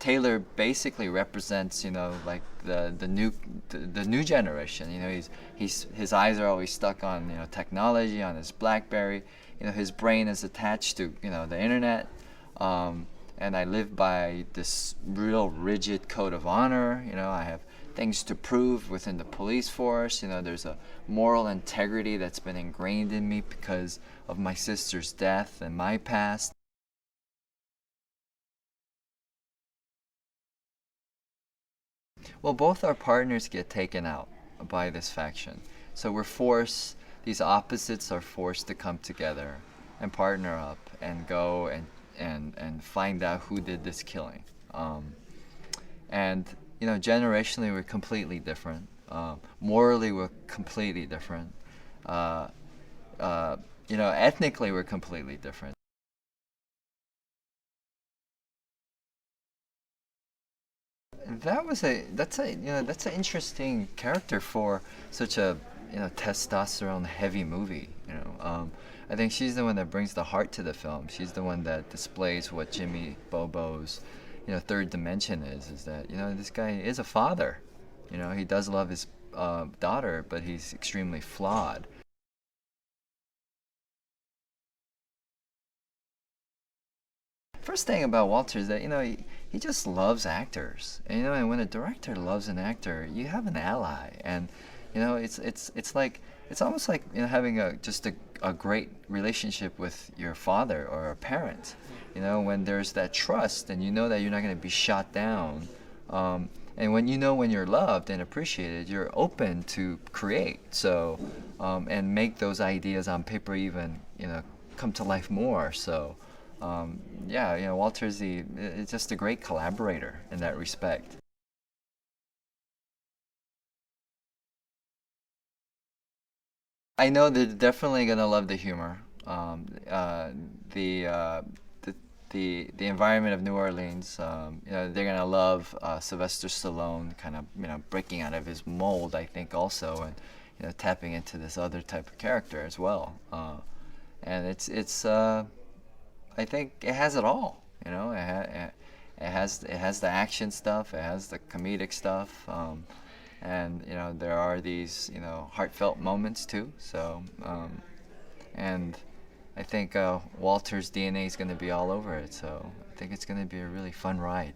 Taylor basically represents, like the new generation. His eyes are always stuck on technology, on his BlackBerry. His brain is attached to the internet. And I live by this real rigid code of honor. I have things to prove within the police force. There's a moral integrity that's been ingrained in me because of my sister's death and my past. Well, both our partners get taken out by this faction. So these opposites are forced to come together and partner up and go and find out who did this killing. And generationally we're completely different. Morally we're completely different. Ethnically we're completely different. That's an interesting character for such a testosterone heavy movie. I think she's the one that brings the heart to the film. She's the one that displays what Jimmy Bobo's third dimension is that this guy is a father. He does love his daughter, but he's extremely flawed. First thing about Walter is that he just loves actors, and when a director loves an actor, you have an ally, and it's almost like having a great relationship with your father or a parent. When there's that trust, and that you're not going to be shot down, and when you're loved and appreciated, you're open to create. So and make those ideas on paper even come to life more. So. Yeah, Walter's is just a great collaborator in that respect. I know they're definitely gonna love the humor. The, the environment of New Orleans. They're gonna love Sylvester Stallone, kind of breaking out of his mold. I think also, and tapping into this other type of character as well. And it's I think it has it all. It has the action stuff. It has the comedic stuff. And there are these heartfelt moments too. So and I think Walter's DNA is going to be all over it. So I think it's going to be a really fun ride.